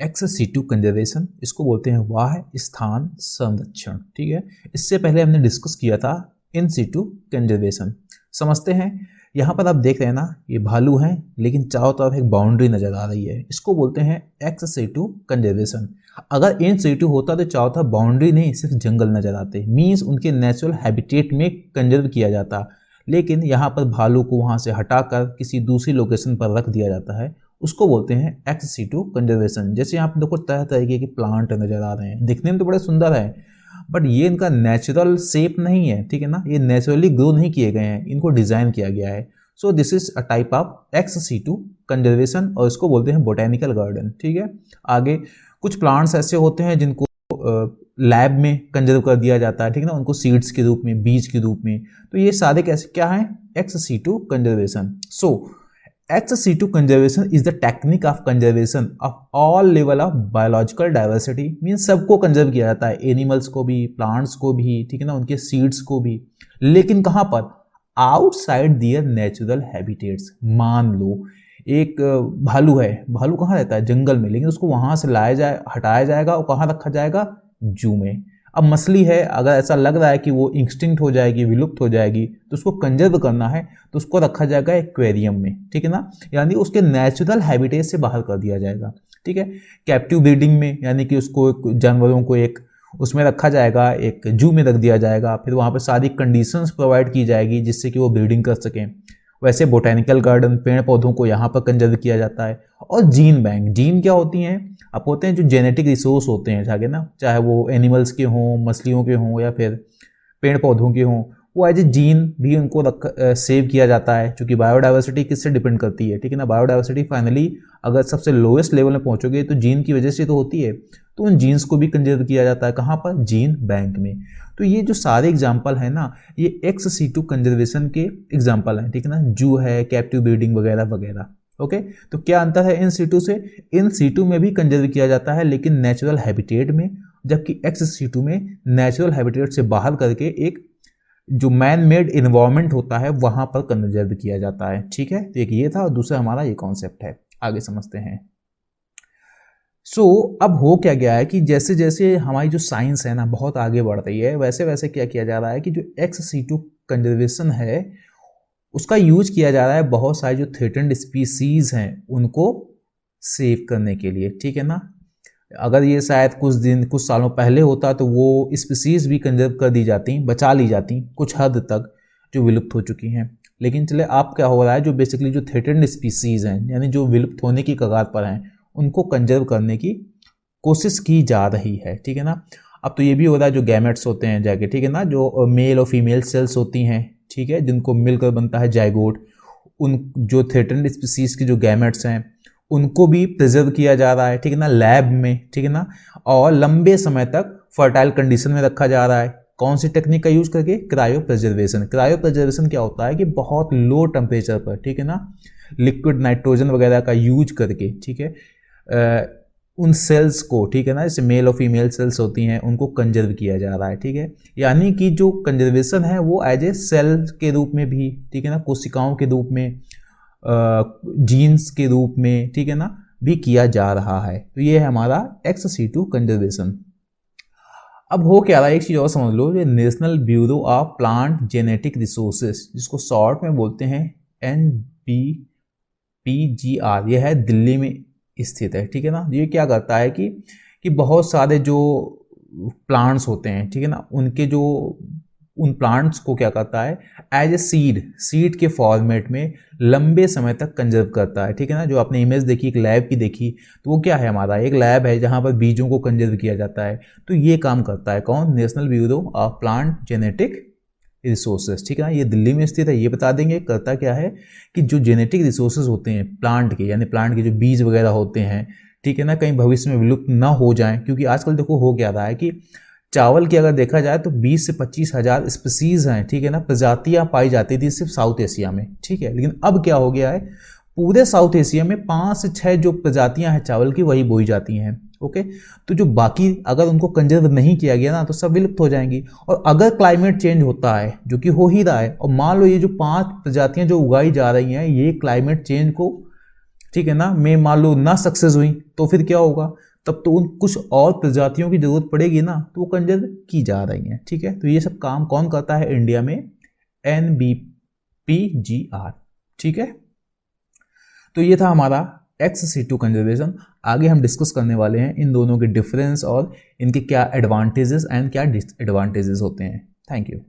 X situ conservation, इसको बोलते हैं वाह स्थान संरक्षण। ठीक है, इससे पहले हमने डिस्कस किया था इन सीटू कंजर्वेशन। समझते हैं, यहाँ पर आप देख रहे हैं ना, ये भालू हैं लेकिन चारों तरफ एक बाउंड्री नजर आ रही है, इसको बोलते हैं एक्स सीटू कंजर्वेशन। अगर इन सीटू होता तो चारों तरफ बाउंड्री नहीं सिर्फ जंगल नजर आते, मीन्स उनके नेचुरल हैबिटेट में कंजर्व किया जाता। लेकिन यहाँ पर भालू को वहाँ से हटाकर किसी दूसरी लोकेशन पर रख दिया जाता है, उसको बोलते हैं एक्स सीटू कंजर्वेशन। जैसे यहाँ पर देखो तरह तरीके के प्लांट नजर आ रहे हैं, दिखने में तो बड़े सुंदर है, बट ये इनका नेचुरल शेप नहीं है। ठीक है ना, ये नेचुरली ग्रो नहीं किए गए हैं, इनको डिजाइन किया गया है। So this is a type of ex situ conservation और इसको बोलते हैं बोटेनिकल गार्डन। ठीक है, आगे कुछ प्लांट्स ऐसे होते हैं जिनको लैब में कंजर्व कर दिया जाता है। ठीक है ना, उनको सीड्स के रूप में, बीज के रूप में। तो ये सारे कैसे क्या है, ex situ conservation. So ex situ conservation is the technique of conservation of all level of biological diversity. Means सबको कंजर्व किया जाता है, एनिमल्स को भी, प्लांट्स को भी, ठीक है ना, उनके सीड्स को भी, लेकिन कहाँ पर, आउटसाइड दियर नेचुरल हैबिटेट्स। मान लो एक भालू है, भालू कहाँ रहता है, जंगल में, लेकिन उसको वहां से लाया जाए, हटाया जाएगा और कहाँ रखा जाएगा, जू में। अब मछली है, अगर ऐसा लग रहा है कि वो एक्सटिंक्ट हो जाएगी, विलुप्त हो जाएगी, तो उसको कंजर्व करना है तो उसको रखा जाएगा एक्वेरियम में। ठीक है ना, यानी उसके नेचुरल हैबिटेट से बाहर कर दिया जाएगा। ठीक है, कैप्टिव ब्रीडिंग में, यानी कि उसको जानवरों को एक उसमें रखा जाएगा, एक जू में रख दिया जाएगा, फिर वहाँ पे सारी कंडीशंस प्रोवाइड की जाएगी जिससे कि वो ब्रीडिंग कर सकें। वैसे बोटेनिकल गार्डन, पेड़ पौधों को यहाँ पर कंजर्व किया जाता है। और जीन बैंक, जीन क्या होती हैं, अब होते हैं जो जेनेटिक रिसोर्स होते हैं जाके ना, चाहे वो एनिमल्स के हों, मछलियों के हों या फिर पेड़ पौधों के हों, वो एज ए जीन भी उनको सेव किया जाता है। क्योंकि बायोडाइवर्सिटी किससे डिपेंड करती है, ठीक है ना, बायोडाइवर्सिटी फाइनली अगर सबसे लोएस्ट लेवल में पहुंचोगे तो जीन की वजह से तो होती है। तो उन जीन्स को भी कंजर्व किया जाता है, कहाँ पर, जीन बैंक में। तो ये जो सारे एग्जाम्पल है ना, ये एक्स सीटू कंजर्वेशन के एग्जाम्पल हैं। ठीक है ना, जू है, कैप्टिव ब्रीडिंग वगैरह वगैरह। ओके, तो क्या अंतर है इन सीटू से, इन सीटू में भी कंजर्व किया जाता है लेकिन नेचुरल हैबिटेट में, जबकि एक्स सीटू में नेचुरल हैबिटेट से बाहर करके एक जो मैन मेड इन्वायरमेंट होता है वहां पर कंजर्व किया जाता है। ठीक है, तो एक ये था और दूसरा हमारा ये कॉन्सेप्ट है। आगे समझते हैं। अब हो क्या गया है कि जैसे जैसे हमारी जो साइंस है ना बहुत आगे बढ़ रही है, वैसे वैसे क्या किया जा रहा है कि जो एक्स सीटू कंजर्वेशन है उसका यूज किया जा रहा है बहुत सारे जो थ्रेटेंड स्पीसीज हैं उनको सेव करने के लिए। ठीक है ना, अगर ये शायद कुछ सालों पहले होता तो वो स्पीसीज भी कंजर्व कर दी जाती, बचा ली जाती कुछ हद तक, जो विलुप्त हो चुकी हैं। लेकिन चले अब क्या हो रहा है, जो बेसिकली जो थ्रेटेंड स्पीसीज हैं यानी जो विलुप्त होने की कगार पर हैं, उनको कंजर्व करने की कोशिश की जा रही है। ठीक है ना, अब तो ये भी हो रहा है जो गैमेट्स होते हैं जाके, ठीक है ना, जो मेल और फीमेल सेल्स होती हैं, ठीक है, जिनको मिलकर बनता है जाइगोट, उन जो थ्रेटेंड स्पीसीज की जो गैमेट्स हैं उनको भी प्रिजर्व किया जा रहा है। ठीक है ना, लैब में। ठीक है ना, और लंबे समय तक फर्टाइल कंडीशन में रखा जा रहा है। कौन सी टेक्निक का यूज करके, क्रायो प्रिजर्वेशन। क्रायो प्रिजर्वेशन क्या होता है कि बहुत लो टेम्परेचर पर, ठीक है ना, लिक्विड नाइट्रोजन वगैरह का यूज करके, ठीक है, उन सेल्स को, ठीक है ना, जैसे मेल और फीमेल सेल्स होती हैं, उनको कंजर्व किया जा रहा है। ठीक है, यानी कि जो कंजर्वेशन है वो एज ए सेल के रूप में भी, ठीक है ना, कोशिकाओं के रूप में, जीन्स के रूप में, ठीक है ना, भी किया जा रहा है। तो ये है हमारा एक्स सीटू कंजर्वेशन। अब हो क्या रहा है, एक चीज़ और समझ लो, ये national bureau of plant genetic resources, जिसको शॉर्ट में बोलते हैं NBPGR, यह है दिल्ली में स्थित है। ठीक है ना, ये क्या करता है कि बहुत सारे जो प्लांट्स होते हैं, ठीक है ना, उन प्लांट्स को क्या करता है, एज ए सीड के फॉर्मेट में लंबे समय तक कंजर्व करता है। ठीक है ना, जो आपने इमेज देखी एक लैब की देखी, तो वो क्या है, हमारा एक लैब है जहां पर बीजों को कंजर्व किया जाता है। तो ये काम करता है कौन, national bureau of plant genetic resources. ठीक है ना, ये दिल्ली में स्थित है। ये बता देंगे करता क्या है कि जो जेनेटिक रिसोर्सेज होते हैं प्लांट के, यानी प्लांट के जो बीज वगैरह होते हैं, ठीक है ना, कहीं भविष्य में विलुप्त ना हो जाएं। क्योंकि आजकल देखो हो क्या रहा है कि चावल की अगर देखा जाए तो 20 से 25 हजार स्पीसीज हैं, ठीक है ना, प्रजातियां पाई जाती थी सिर्फ साउथ एशिया में। ठीक है, लेकिन अब क्या हो गया है, पूरे साउथ एशिया में 5 से 6 जो प्रजातियां हैं चावल की वही बोई जाती हैं। ओके, तो जो बाकी अगर उनको कंजर्व नहीं किया गया ना तो सब विलुप्त हो जाएंगी। और अगर क्लाइमेट चेंज होता है, जो कि हो ही रहा है, और मान लो ये जो 5 प्रजातियां जो उगाई जा रही हैं ये क्लाइमेट चेंज को, ठीक है ना, में मान लो ना सक्सेस हुई, तो फिर क्या होगा, तब तो उन कुछ और प्रजातियों की जरूरत पड़ेगी ना, तो वो कंजर्व की जा रही हैं। ठीक है, तो ये सब काम कौन करता है इंडिया में? NBPGR। ठीक है, तो ये था हमारा ex-situ कंजर्वेशन। आगे हम डिस्कस करने वाले हैं इन दोनों के डिफरेंस और इनके क्या एडवांटेजेस एंड क्या डिसएडवांटेजेस होते हैं। Thank you.